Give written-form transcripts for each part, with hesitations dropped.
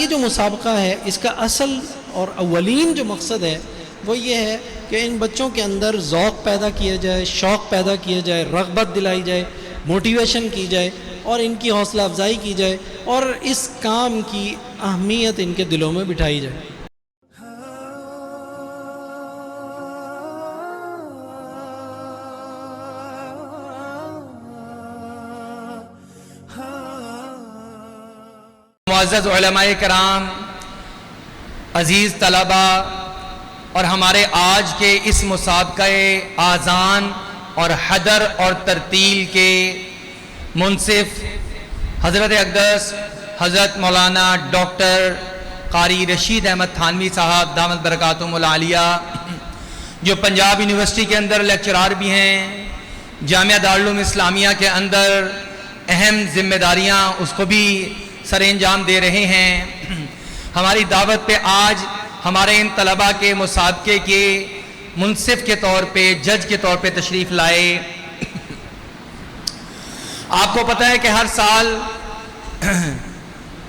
یہ جو مسابقہ ہے اس کا اصل اور اولین جو مقصد ہے وہ یہ ہے کہ ان بچوں کے اندر ذوق پیدا کیا جائے، شوق پیدا کیا جائے، رغبت دلائی جائے، موٹیویشن کی جائے اور ان کی حوصلہ افزائی کی جائے اور اس کام کی اہمیت ان کے دلوں میں بٹھائی جائے۔ معزز علماء کرام، عزیز طلبہ اور ہمارے آج کے اس مسابقہ آذان اور حدر اور ترتیل کے منصف حضرت اقدس حضرت مولانا ڈاکٹر قاری رشید احمد تھانوی صاحب دامت برکاتہم العالیہ، جو پنجاب یونیورسٹی کے اندر لیکچرار بھی ہیں، جامعہ دارالعلوم اسلامیہ کے اندر اہم ذمہ داریاں اس کو بھی سر انجام دے رہے ہیں، ہماری دعوت پہ آج ہمارے ان طلباء کے مسابقے کے منصف کے طور پہ، جج کے طور پہ تشریف لائے۔ آپ کو پتہ ہے کہ ہر سال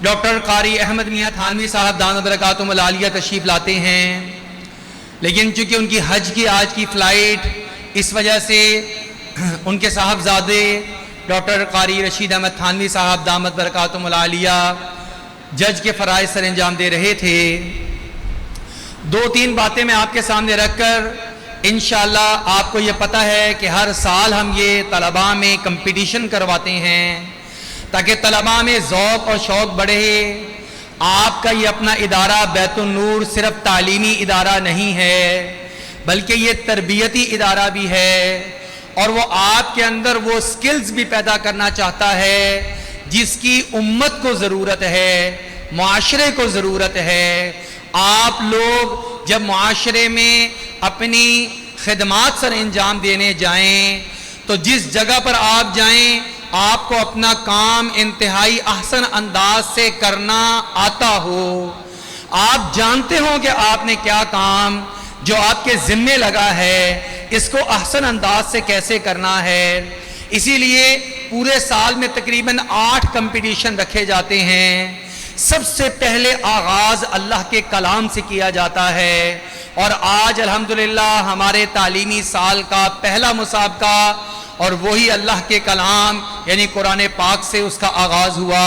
ڈاکٹر قاری احمد میاں تھانوی صاحب دامت برکاتہم العالیہ تشریف لاتے ہیں، لیکن چونکہ ان کی حج کی آج کی فلائٹ اس وجہ سے ان کے صاحبزادے ڈاکٹر قاری رشید احمد تھانوی صاحب دامت برکاتہم العالیہ جج کے فرائض سر انجام دے رہے تھے۔ دو تین باتیں میں آپ کے سامنے رکھ کر انشاءاللہ آپ کو یہ پتہ ہے کہ ہر سال ہم یہ طلباء میں کمپٹیشن کرواتے ہیں تاکہ طلباء میں ذوق اور شوق بڑھے۔ آپ کا یہ اپنا ادارہ بیت النور صرف تعلیمی ادارہ نہیں ہے بلکہ یہ تربیتی ادارہ بھی ہے، اور وہ آپ کے اندر وہ سکلز بھی پیدا کرنا چاہتا ہے جس کی امت کو ضرورت ہے، معاشرے کو ضرورت ہے۔ آپ لوگ جب معاشرے میں اپنی خدمات سر انجام دینے جائیں تو جس جگہ پر آپ جائیں آپ کو اپنا کام انتہائی احسن انداز سے کرنا آتا ہو، آپ جانتے ہو کہ آپ نے کیا کام جو آپ کے ذمے لگا ہے اس کو احسن انداز سے کیسے کرنا ہے۔ اسی لیے پورے سال میں تقریباً 8 کمپٹیشن رکھے جاتے ہیں۔ سب سے پہلے آغاز اللہ کے کلام سے کیا جاتا ہے، اور آج الحمدللہ ہمارے تعلیمی سال کا پہلا مسابقہ اور وہی اللہ کے کلام یعنی قرآن پاک سے اس کا آغاز ہوا۔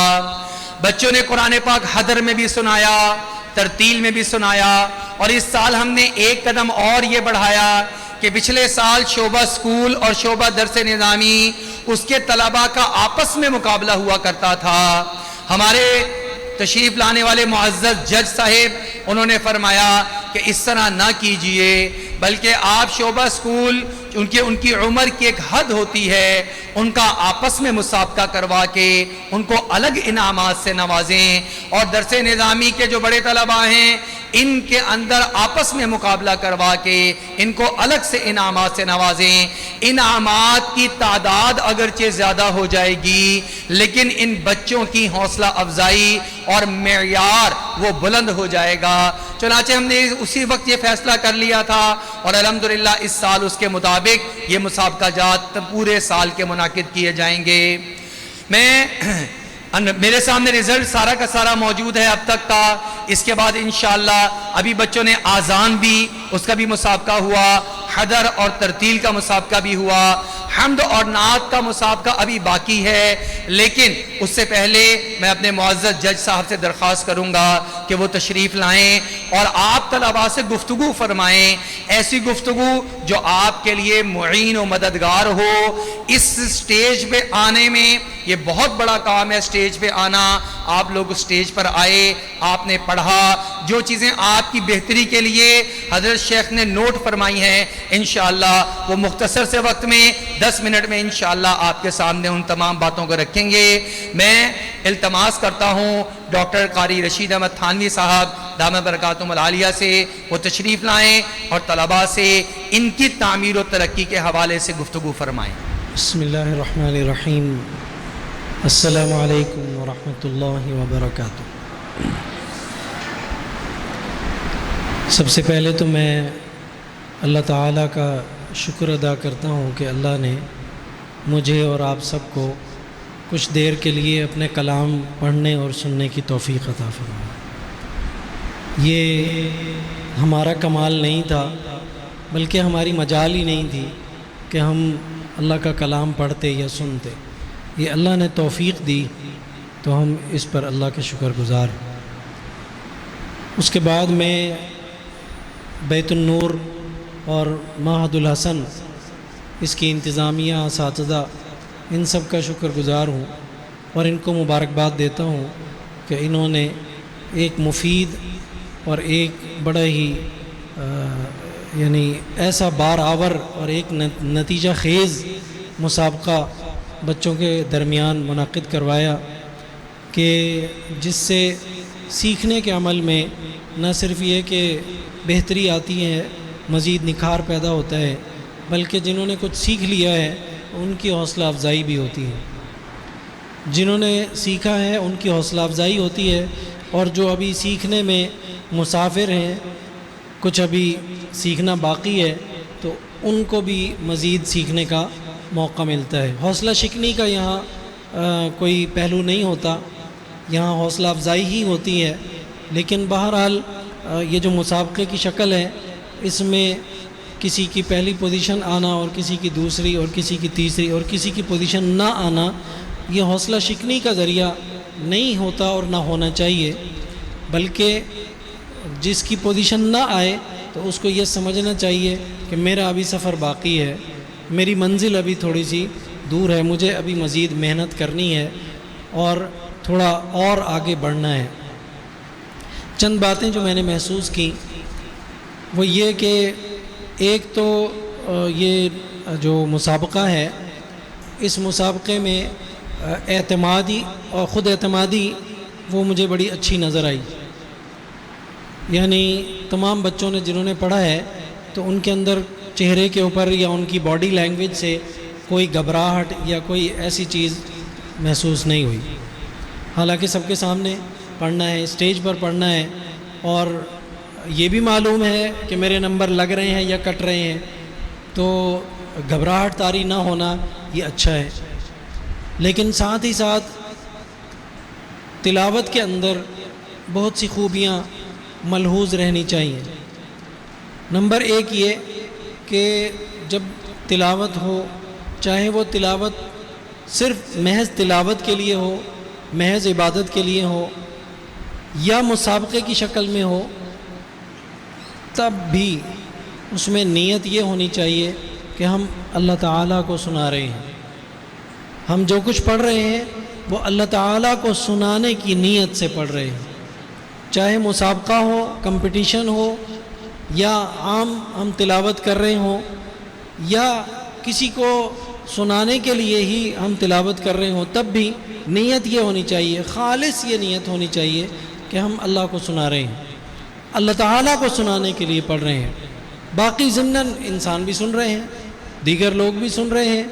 بچوں نے قرآن پاک حدر میں بھی سنایا، ترتیل میں بھی سنایا، اور اس سال ہم نے ایک قدم اور یہ بڑھایا کہ پچھلے سال شعبہ اسکول اور شعبہ درس نظامی اس کے طلباء کا آپس میں مقابلہ ہوا کرتا تھا۔ ہمارے تشریف لانے والے معزز جج صاحب انہوں نے فرمایا کہ اس طرح نہ کیجئے بلکہ آپ شعبہ اسکول ان کی عمر کی ایک حد ہوتی ہے، ان کا آپس میں مسابقہ کروا کے ان کو الگ انعامات سے نوازیں، اور درس نظامی کے جو بڑے طلباء ہیں ان کے اندر آپس میں مقابلہ کروا کے ان کو الگ سے انعامات سے نوازیں۔ انعامات کی تعداد اگرچہ زیادہ ہو جائے گی لیکن ان بچوں کی حوصلہ افزائی اور معیار وہ بلند ہو جائے گا۔ چنانچہ ہم نے اسی وقت یہ فیصلہ کر لیا تھا، اور الحمدللہ اس سال اس کے مطابق یہ مسابقہ جات پورے سال کے منعقد کیے جائیں گے۔ میرے سامنے رزلٹ سارا کا سارا موجود ہے اب تک کا۔ اس کے بعد انشاءاللہ ابھی بچوں نے آذان بھی اس کا بھی مسابقہ ہوا، حدر اور ترتیل کا مسابقہ بھی ہوا، حمد اور نعت کا مسابقہ ابھی باقی ہے، لیکن اس سے پہلے میں اپنے معزز جج صاحب سے درخواست کروں گا کہ وہ تشریف لائیں اور آپ طلباء سے گفتگو فرمائیں، ایسی گفتگو جو آپ کے لیے معین و مددگار ہو۔ اس سٹیج پہ آنے میں یہ بہت بڑا کام ہے، سٹیج پہ آنا۔ آپ لوگ سٹیج پر آئے، آپ نے پڑھا، جو چیزیں آپ کی بہتری کے لیے حضرت شیخ نے نوٹ فرمائی ہیں انشاءاللہ وہ مختصر سے وقت میں 10 منٹ میں انشاءاللہ آپ کے سامنے ان تمام باتوں کو رکھیں گے۔ میں التماس کرتا ہوں ڈاکٹر قاری رشید احمد تھانوی صاحب دامت برکاتہم العالیہ سے وہ تشریف لائیں اور طلباء سے ان کی تعمیر و ترقی کے حوالے سے گفتگو فرمائیں۔ بسم اللہ الرحمن الرحیم۔ السلام علیکم ورحمۃ اللہ وبرکاتہ۔ سب سے پہلے تو میں اللہ تعالیٰ کا شکر ادا کرتا ہوں کہ اللہ نے مجھے اور آپ سب کو کچھ دیر کے لیے اپنے کلام پڑھنے اور سننے کی توفیق عطا فرمائی۔ یہ ہمارا کمال نہیں تھا، بلکہ ہماری مجال ہی نہیں تھی کہ ہم اللہ کا کلام پڑھتے یا سنتے. یہ اللہ نے توفیق دی تو ہم اس پر اللہ کے شکر گزار. اس کے بعد میں بیت النور اور معہد الحسن، اس کی انتظامیہ، اساتذہ، ان سب کا شکر گزار ہوں اور ان کو مبارکباد دیتا ہوں کہ انہوں نے ایک مفید اور ایک بڑا ہی یعنی ایسا بار آور اور ایک نتیجہ خیز مسابقہ بچوں کے درمیان منعقد کروایا کہ جس سے سیکھنے کے عمل میں نہ صرف یہ کہ بہتری آتی ہے، مزید نکھار پیدا ہوتا ہے، بلکہ جنہوں نے کچھ سیکھ لیا ہے ان کی حوصلہ افزائی بھی ہوتی ہے. جنہوں نے سیکھا ہے ان کی حوصلہ افزائی ہوتی ہے، اور جو ابھی سیکھنے میں مسافر ہیں، کچھ ابھی سیکھنا باقی ہے، تو ان کو بھی مزید سیکھنے کا موقع ملتا ہے. حوصلہ شکنی کا یہاں کوئی پہلو نہیں ہوتا، یہاں حوصلہ افزائی ہی ہوتی ہے. لیکن بہرحال یہ جو مسابقے کی شکل ہے، اس میں کسی کی پہلی پوزیشن آنا اور کسی کی دوسری اور کسی کی تیسری اور کسی کی پوزیشن نہ آنا، یہ حوصلہ شکنی کا ذریعہ نہیں ہوتا اور نہ ہونا چاہیے، بلکہ جس کی پوزیشن نہ آئے تو اس کو یہ سمجھنا چاہیے کہ میرا ابھی سفر باقی ہے، میری منزل ابھی تھوڑی سی دور ہے، مجھے ابھی مزید محنت کرنی ہے اور تھوڑا اور آگے بڑھنا ہے. چند باتیں جو میں نے محسوس کی وہ یہ کہ ایک تو یہ جو مسابقہ ہے، اس مسابقے میں اعتمادی اور خود اعتمادی وہ مجھے بڑی اچھی نظر آئی. یعنی تمام بچوں نے جنہوں نے پڑھا ہے تو ان کے اندر چہرے کے اوپر یا ان کی باڈی لینگویج سے کوئی گھبراہٹ یا کوئی ایسی چیز محسوس نہیں ہوئی. حالانکہ سب کے سامنے پڑھنا ہے، اسٹیج پر پڑھنا ہے، اور یہ بھی معلوم ہے کہ میرے نمبر لگ رہے ہیں یا کٹ رہے ہیں، تو گھبراہٹ طاری نہ ہونا یہ اچھا ہے. لیکن ساتھ ہی ساتھ تلاوت کے اندر بہت سی خوبیاں ملحوظ رہنی چاہیے. نمبر ایک یہ کہ جب تلاوت ہو، چاہے وہ تلاوت صرف محض تلاوت کے لیے ہو، محض عبادت کے لیے ہو، یا مسابقے کی شکل میں ہو، تب بھی اس میں نیت یہ ہونی چاہیے کہ ہم اللہ تعالیٰ کو سنا رہے ہیں. ہم جو کچھ پڑھ رہے ہیں وہ اللہ تعالیٰ کو سنانے کی نیت سے پڑھ رہے ہیں. چاہے مسابقہ ہو، کمپٹیشن ہو، یا عام ہم تلاوت کر رہے ہوں، یا کسی کو سنانے کے لیے ہی ہم تلاوت کر رہے ہوں، تب بھی نیت یہ ہونی چاہیے، خالص یہ نیت ہونی چاہیے کہ ہم اللہ کو سنا رہے ہیں، اللہ تعالیٰ کو سنانے کے لیے پڑھ رہے ہیں. باقی ضمناً انسان بھی سن رہے ہیں، دیگر لوگ بھی سن رہے ہیں،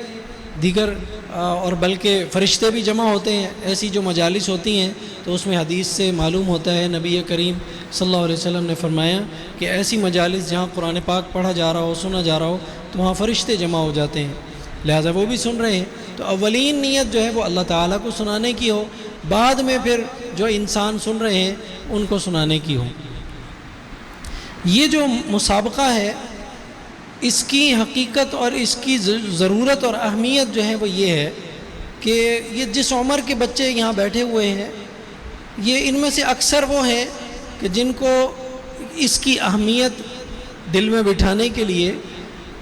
دیگر اور بلکہ فرشتے بھی جمع ہوتے ہیں. ایسی جو مجالس ہوتی ہیں تو اس میں حدیث سے معلوم ہوتا ہے، نبی کریم صلی اللہ علیہ وسلم نے فرمایا کہ ایسی مجالس جہاں قرآن پاک پڑھا جا رہا ہو، سنا جا رہا ہو، تو وہاں فرشتے جمع ہو جاتے ہیں، لہٰذا وہ بھی سن رہے ہیں. تو اولین نیت جو ہے وہ اللہ تعالیٰ کو سنانے کی ہو، بعد میں پھر جو انسان سن رہے ہیں ان کو سنانے کی ہو. یہ جو مسابقہ ہے، اس کی حقیقت اور اس کی ضرورت اور اہمیت جو ہے وہ یہ ہے کہ یہ جس عمر کے بچے یہاں بیٹھے ہوئے ہیں، یہ ان میں سے اکثر وہ ہیں کہ جن کو اس کی اہمیت دل میں بٹھانے کے لیے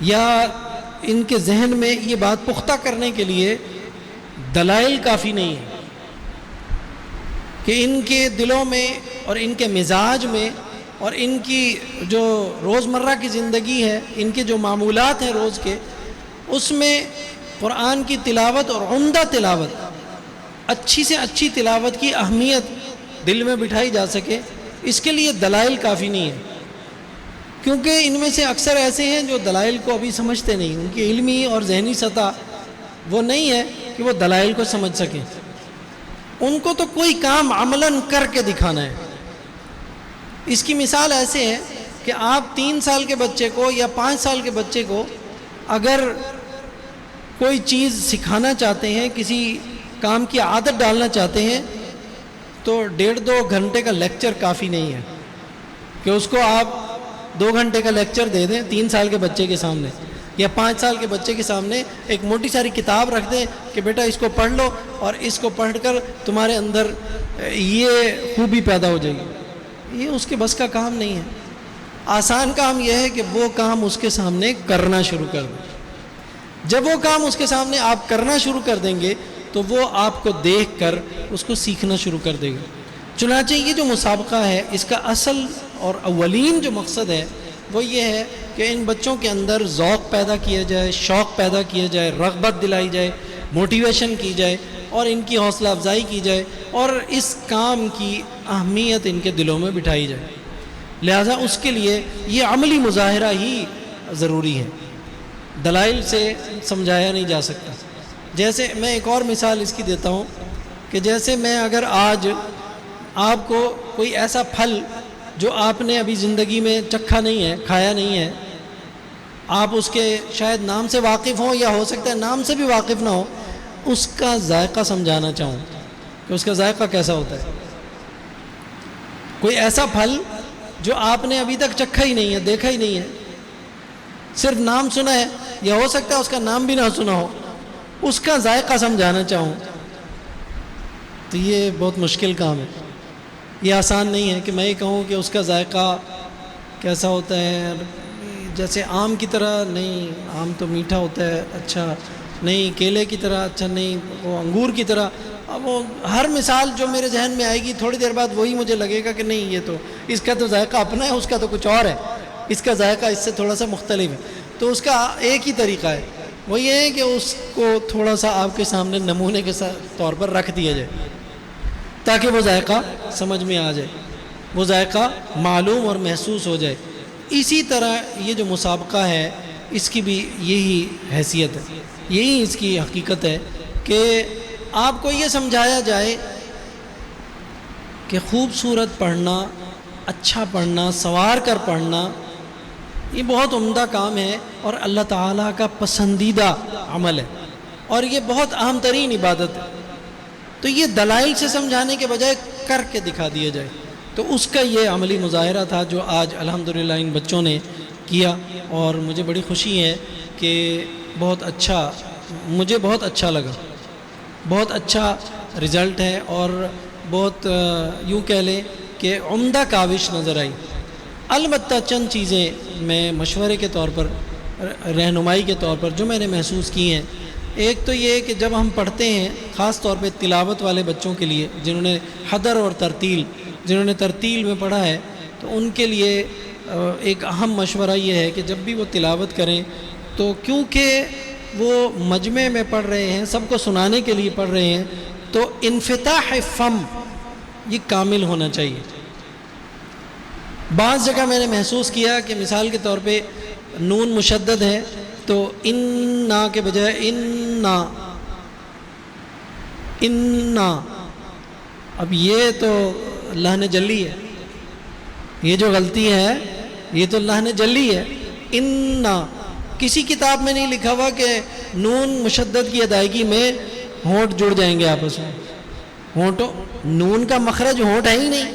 یا ان کے ذہن میں یہ بات پختہ کرنے کے لیے دلائل کافی نہیں ہیں کہ ان کے دلوں میں اور ان کے مزاج میں اور ان کی جو روزمرہ کی زندگی ہے، ان کے جو معمولات ہیں روز کے، اس میں قرآن کی تلاوت اور عمدہ تلاوت، اچھی سے اچھی تلاوت کی اہمیت دل میں بٹھائی جا سکے. اس کے لیے دلائل کافی نہیں ہے، کیونکہ ان میں سے اکثر ایسے ہیں جو دلائل کو ابھی سمجھتے نہیں، ان کی علمی اور ذہنی سطح وہ نہیں ہے کہ وہ دلائل کو سمجھ سکیں. ان کو تو کوئی کام عملاً کر کے دکھانا ہے. اس کی مثال ایسے ہے کہ آپ 3 سال کے بچے کو یا 5 سال کے بچے کو اگر کوئی چیز سکھانا چاہتے ہیں، کسی کام کی عادت ڈالنا چاہتے ہیں، تو 1.5-2 گھنٹے کا لیکچر کافی نہیں ہے. کہ اس کو آپ 2 گھنٹے کا لیکچر دے دیں 3 سال کے بچے کے سامنے یا 5 سال کے بچے کے سامنے، ایک موٹی ساری کتاب رکھ دیں کہ بیٹا اس کو پڑھ لو اور اس کو پڑھ کر تمہارے اندر یہ خوبی پیدا ہو جائے گی، یہ اس کے بس کا کام نہیں ہے۔ آسان کام یہ ہے کہ وہ کام اس کے سامنے کرنا شروع کر دیں۔ جب وہ کام اس کے سامنے آپ کرنا شروع کر دیں گے تو وہ آپ کو دیکھ کر اس کو سیکھنا شروع کر دے گا۔ چنانچہ یہ جو مسابقہ ہے اس کا اصل اور اولین جو مقصد ہے وہ یہ ہے کہ ان بچوں کے اندر ذوق پیدا کیا جائے، شوق پیدا کیا جائے، رغبت دلائی جائے، موٹیویشن کی جائے اور ان کی حوصلہ افزائی کی جائے اور اس کام کی اہمیت ان کے دلوں میں بٹھائی جائے۔ لہٰذا اس کے لیے یہ عملی مظاہرہ ہی ضروری ہے، دلائل سے سمجھایا نہیں جا سکتا۔ جیسے میں ایک اور مثال اس کی دیتا ہوں کہ جیسے میں اگر آج آپ کو کوئی ایسا پھل جو آپ نے ابھی زندگی میں چکھا نہیں ہے، کھایا نہیں ہے، آپ اس کے شاید نام سے واقف ہوں یا ہو سکتا ہے نام سے بھی واقف نہ ہو، اس کا ذائقہ سمجھانا چاہوں کہ اس کا ذائقہ کیسا ہوتا ہے۔ کوئی ایسا پھل جو آپ نے ابھی تک چکھا ہی نہیں ہے، دیکھا ہی نہیں ہے، صرف نام سنا ہے یا ہو سکتا ہے اس کا نام بھی نہ سنا ہو، اس کا ذائقہ سمجھانا چاہوں تو یہ بہت مشکل کام ہے۔ یہ آسان نہیں ہے کہ میں یہ کہوں کہ اس کا ذائقہ کیسا ہوتا ہے، جیسے آم کی طرح نہیں، آم تو میٹھا ہوتا ہے، اچھا نہیں، کیلے کی طرح اچھا نہیں، وہ انگور کی طرح۔ اب وہ ہر مثال جو میرے ذہن میں آئے گی تھوڑی دیر بعد وہی مجھے لگے گا کہ نہیں، یہ تو اس کا تو ذائقہ اپنا ہے، اس کا تو کچھ اور ہے، اس کا ذائقہ اس سے تھوڑا سا مختلف ہے۔ تو اس کا ایک ہی طریقہ ہے، وہ یہ ہے کہ اس کو تھوڑا سا آپ کے سامنے نمونے کے طور پر رکھ دیا جائے تاکہ وہ ذائقہ سمجھ میں آ جائے، وہ ذائقہ معلوم اور محسوس ہو جائے۔ اسی طرح یہ جو مسابقہ ہے اس کی بھی یہی حیثیت ہے، یہی اس کی حقیقت ہے کہ آپ کو یہ سمجھایا جائے کہ خوبصورت پڑھنا، اچھا پڑھنا، سنوار کر پڑھنا یہ بہت عمدہ کام ہے اور اللہ تعالیٰ کا پسندیدہ عمل ہے اور یہ بہت اہم ترین عبادت ہے۔ تو یہ دلائل سے سمجھانے کے بجائے کر کے دکھا دیا جائے، تو اس کا یہ عملی مظاہرہ تھا جو آج الحمدللہ ان بچوں نے کیا اور مجھے بڑی خوشی ہے کہ مجھے بہت اچھا لگا، بہت اچھا رزلٹ ہے اور بہت یوں کہہ لیں کہ عمدہ کاوش نظر آئی۔ البتہ چند چیزیں میں مشورے کے طور پر، رہنمائی کے طور پر جو میں نے محسوس کی ہیں، ایک تو یہ کہ جب ہم پڑھتے ہیں خاص طور پہ تلاوت والے بچوں کے لیے جنہوں نے حدر اور ترتیل، جنہوں نے ترتیل میں پڑھا ہے، تو ان کے لیے ایک اہم مشورہ یہ ہے کہ جب بھی وہ تلاوت کریں تو کیونکہ وہ مجمع میں پڑھ رہے ہیں، سب کو سنانے کے لیے پڑھ رہے ہیں، تو انفتاح فم یہ کامل ہونا چاہیے۔ بعض جگہ میں نے محسوس کیا کہ مثال کے طور پہ نون مشدد ہے تو انا کے بجائے انا، اب یہ تو اللہ نے جلی ہے، یہ جو غلطی ہے یہ تو اللہ نے جلی ہے۔ انا کسی کتاب میں نہیں لکھا ہوا کہ نون مشدد کی ادائیگی میں ہونٹ جڑ جائیں گے آپس میں، ہونٹوں، نون کا مخرج ہونٹ ہے ہی نہیں۔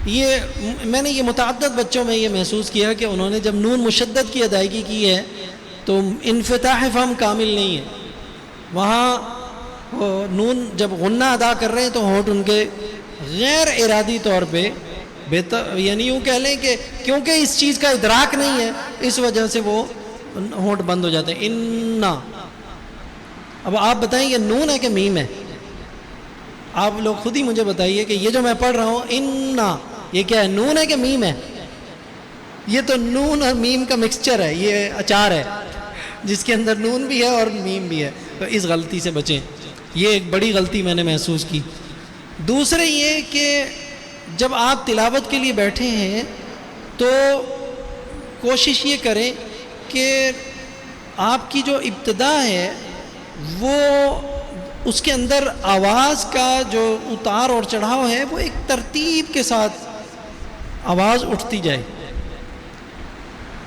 یہ میں نے یہ متعدد بچوں میں یہ محسوس کیا کہ انہوں نے جب نون مشدد کی ادائیگی کی ہے تو انفتاح فم کامل نہیں ہے، وہاں وہ نون جب غنہ ادا کر رہے ہیں تو ہونٹ ان کے غیر ارادی طور پہ یعنی یوں کہہ لیں کہ کیونکہ اس چیز کا ادراک نہیں ہے اس وجہ سے وہ ہونٹ بند ہو جاتے ہیں۔ انا، اب آپ بتائیں یہ نون ہے کہ میم ہے؟ آپ لوگ خود ہی مجھے بتائیے کہ یہ جو میں پڑھ رہا ہوں انا، یہ کیا ہے، نون ہے کہ میم ہے؟ یہ تو نون اور میم کا مکسچر ہے، یہ اچار ہے جس کے اندر نون بھی ہے اور میم بھی ہے۔ تو اس غلطی سے بچیں، یہ ایک بڑی غلطی میں نے محسوس کی۔ دوسرے یہ کہ جب آپ تلاوت کے لیے بیٹھے ہیں تو کوشش یہ کریں کہ آپ کی جو ابتدا ہے وہ اس کے اندر آواز کا جو اتار اور چڑھاؤ ہے وہ ایک ترتیب کے ساتھ آواز اٹھتی جائے۔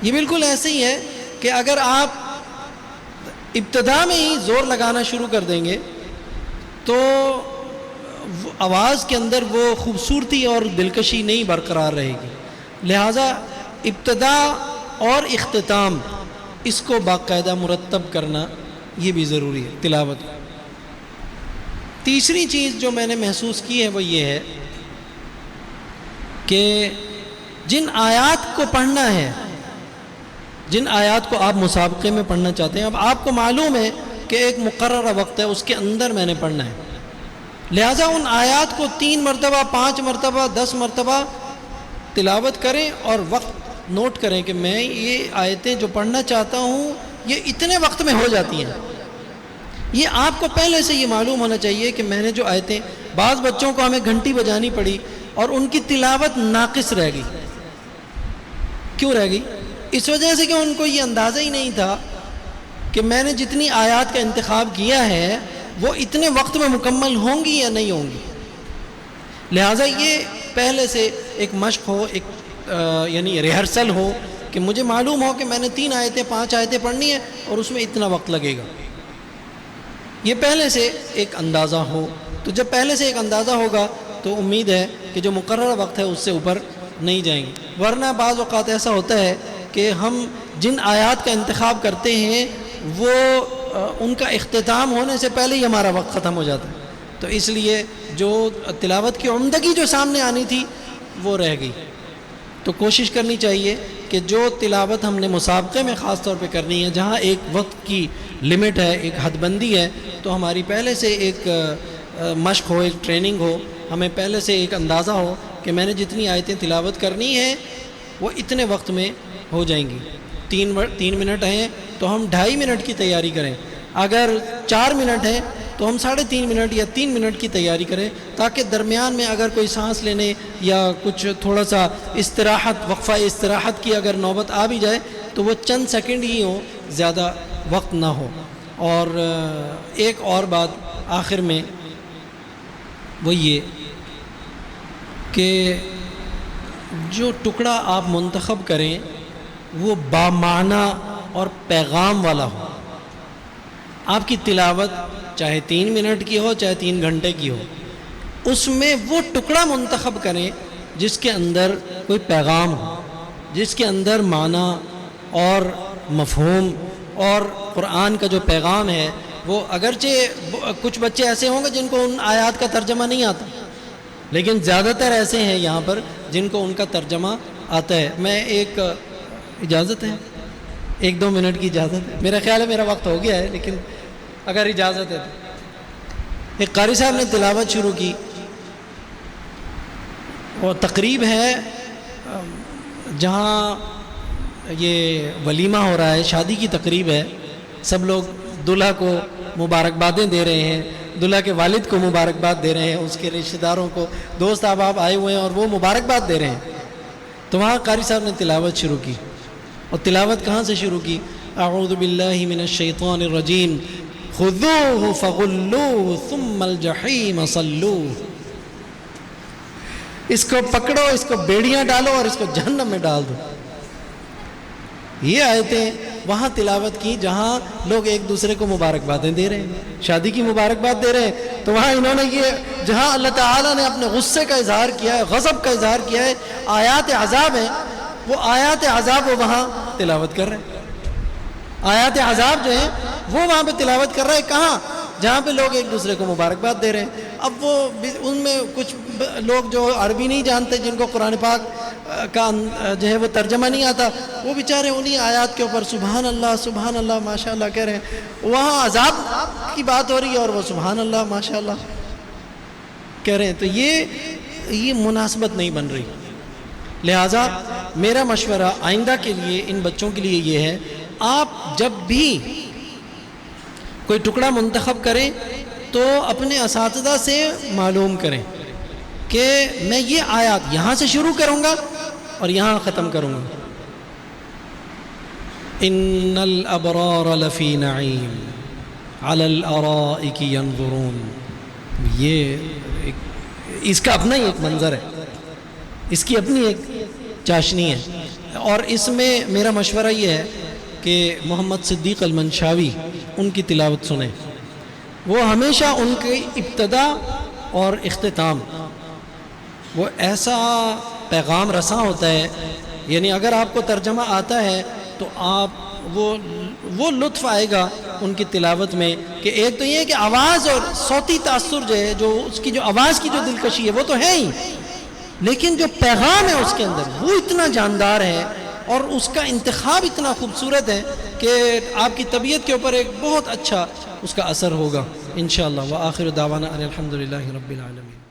یہ بالکل ایسے ہی ہے کہ اگر آپ ابتدا میں ہی زور لگانا شروع کر دیں گے تو آواز کے اندر وہ خوبصورتی اور دلکشی نہیں برقرار رہے گی۔ لہٰذا ابتدا اور اختتام اس کو باقاعدہ مرتب کرنا یہ بھی ضروری ہے تلاوت. تیسری چیز جو میں نے محسوس کی ہے وہ یہ ہے کہ جن آیات کو پڑھنا ہے، جن آیات کو آپ مسابقے میں پڑھنا چاہتے ہیں، اب آپ کو معلوم ہے کہ ایک مقررہ وقت ہے، اس کے اندر میں نے پڑھنا ہے، لہٰذا ان آیات کو 3 مرتبہ 5 مرتبہ 10 مرتبہ تلاوت کریں اور وقت نوٹ کریں کہ میں یہ آیتیں جو پڑھنا چاہتا ہوں یہ اتنے وقت میں ہو جاتی ہیں. یہ آپ کو پہلے سے یہ معلوم ہونا چاہیے کہ میں نے جو آیتیں، بعض بچوں کو ہمیں گھنٹی بجانی پڑی اور ان کی تلاوت ناقص رہ گئی. کیوں رہ گئی؟ اس وجہ سے کہ ان کو یہ اندازہ ہی نہیں تھا کہ میں نے جتنی آیات کا انتخاب کیا ہے وہ اتنے وقت میں مکمل ہوں گی یا نہیں ہوں گی. لہٰذا یہ پہلے سے ایک مشق ہو، ایک یعنی ریہرسل ہو کہ مجھے معلوم ہو کہ میں نے 3 آیتیں 5 آیتیں پڑھنی ہیں اور اس میں اتنا وقت لگے گا. یہ پہلے سے ایک اندازہ ہو. تو جب پہلے سے ایک اندازہ ہوگا تو امید ہے کہ جو مقررہ وقت ہے اس سے اوپر نہیں جائیں گے. ورنہ بعض اوقات ایسا ہوتا ہے کہ ہم جن آیات کا انتخاب کرتے ہیں وہ ان کا اختتام ہونے سے پہلے ہی ہمارا وقت ختم ہو جاتا ہے. تو اس لیے جو تلاوت کی عمدگی جو سامنے آنی تھی وہ رہ گئی. تو کوشش کرنی چاہیے کہ جو تلاوت ہم نے مسابقے میں خاص طور پہ کرنی ہے، جہاں ایک وقت کی لمٹ ہے، ایک حد بندی ہے، تو ہماری پہلے سے ایک مشق ہو، ایک ٹریننگ ہو، ہمیں پہلے سے ایک اندازہ ہو کہ میں نے جتنی آیتیں تلاوت کرنی ہے وہ اتنے وقت میں ہو جائیں گی. 3 منٹ ہیں تو ہم 2.5 منٹ کی تیاری کریں. اگر 4 منٹ ہیں تو ہم 3.5 منٹ یا 3 منٹ کی تیاری کریں، تاکہ درمیان میں اگر کوئی سانس لینے یا کچھ تھوڑا سا استراحت، وقفہ استراحت کی اگر نوبت آ بھی جائے تو وہ چند سیکنڈ ہی ہوں، زیادہ وقت نہ ہو. اور ایک اور بات آخر میں وہ یہ کہ جو ٹکڑا آپ منتخب کریں وہ بامعنی اور پیغام والا ہو. آپ کی تلاوت چاہے 3 منٹ کی ہو چاہے 3 گھنٹے کی ہو، اس میں وہ ٹکڑا منتخب کریں جس کے اندر کوئی پیغام ہو، جس کے اندر معنی اور مفہوم اور قرآن کا جو پیغام ہے وہ، اگرچہ کچھ بچے ایسے ہوں گے جن کو ان آیات کا ترجمہ نہیں آتا، لیکن زیادہ تر ایسے ہیں یہاں پر جن کو ان کا ترجمہ آتا ہے. میں ایک اجازت ہے 1-2 منٹ کی اجازت ہے؟ میرا خیال ہے میرا وقت ہو گیا ہے، لیکن اگر اجازت ہے تو ایک قاری صاحب نے تلاوت شروع کی اور تقریب ہے جہاں یہ ولیمہ ہو رہا ہے، شادی کی تقریب ہے، سب لوگ دلہا کو مبارکبادیں دے رہے ہیں، دلہا کے والد کو مبارکباد دے رہے ہیں، اس کے رشتہ داروں کو، دوست احباب آئے ہوئے ہیں اور وہ مبارکباد دے رہے ہیں. تو وہاں قاری صاحب نے تلاوت شروع کی، اور تلاوت کہاں سے شروع کی؟ اعوذ باللہ من الشیطان الرجیم خذوہ فغلوہ ثم الجحیم صلوہ. اس کو پکڑو، اس کو بیڑیاں ڈالو اور اس کو جہنم میں ڈال دو. یہ آیتیں وہاں تلاوت کی جہاں لوگ ایک دوسرے کو مبارکبادیں دے رہے ہیں، شادی کی مبارکباد دے رہے ہیں. تو وہاں انہوں نے یہ، جہاں اللہ تعالیٰ نے اپنے غصے کا اظہار کیا ہے، غضب کا اظہار کیا ہے، آیات عذاب ہیں، وہ آیات عذاب وہ وہاں تلاوت کر رہے ہیں. آیات عذاب جو ہیں وہ وہاں پہ تلاوت کر رہے ہیں. کہاں؟ جہاں پہ لوگ ایک دوسرے کو مبارکباد دے رہے ہیں. اب وہ ان میں کچھ لوگ جو عربی نہیں جانتے، جن کو قرآن پاک کا جو ہے وہ ترجمہ نہیں آتا، وہ بیچارے انہی آیات کے اوپر سبحان اللہ ماشاء اللہ کہہ رہے ہیں. وہاں عذاب کی بات ہو رہی ہے اور وہ سبحان اللہ ماشاء اللہ کہہ رہے ہیں. تو یہ مناسبت نہیں بن رہی. لہٰذا میرا مشورہ آئندہ کے لیے ان بچوں کے لیے یہ ہے، آپ جب بھی کوئی ٹکڑا منتخب کریں تو اپنے اساتذہ سے معلوم کریں کہ میں یہ آیات یہاں سے شروع کروں گا اور یہاں ختم کروں گا. ان الابرار لفی نعیم علی الارائک ینظرون. یہ اس کا اپنا ہی ایک منظر ہے، اس کی اپنی ایک چاشنی ہے. اور اس میں میرا مشورہ یہ ہے کہ محمد صدیق المنشاوی ان کی تلاوت سنیں. وہ ہمیشہ ان کی ابتدا اور اختتام وہ ایسا پیغام رساں ہوتا ہے، یعنی اگر آپ کو ترجمہ آتا ہے تو آپ وہ لطف آئے گا ان کی تلاوت میں کہ ایک تو یہ ہے کہ آواز اور صوتی تاثر جو ہے، جو اس کی جو آواز کی جو دلکشی ہے وہ تو ہے ہی، لیکن جو پیغام ہے اس کے اندر وہ اتنا جاندار ہے اور اس کا انتخاب اتنا خوبصورت ہے کہ آپ کی طبیعت کے اوپر ایک بہت اچھا اس کا اثر ہوگا انشاءاللہ۔ وآخر دعوانا ان الحمدللہ رب العالمین۔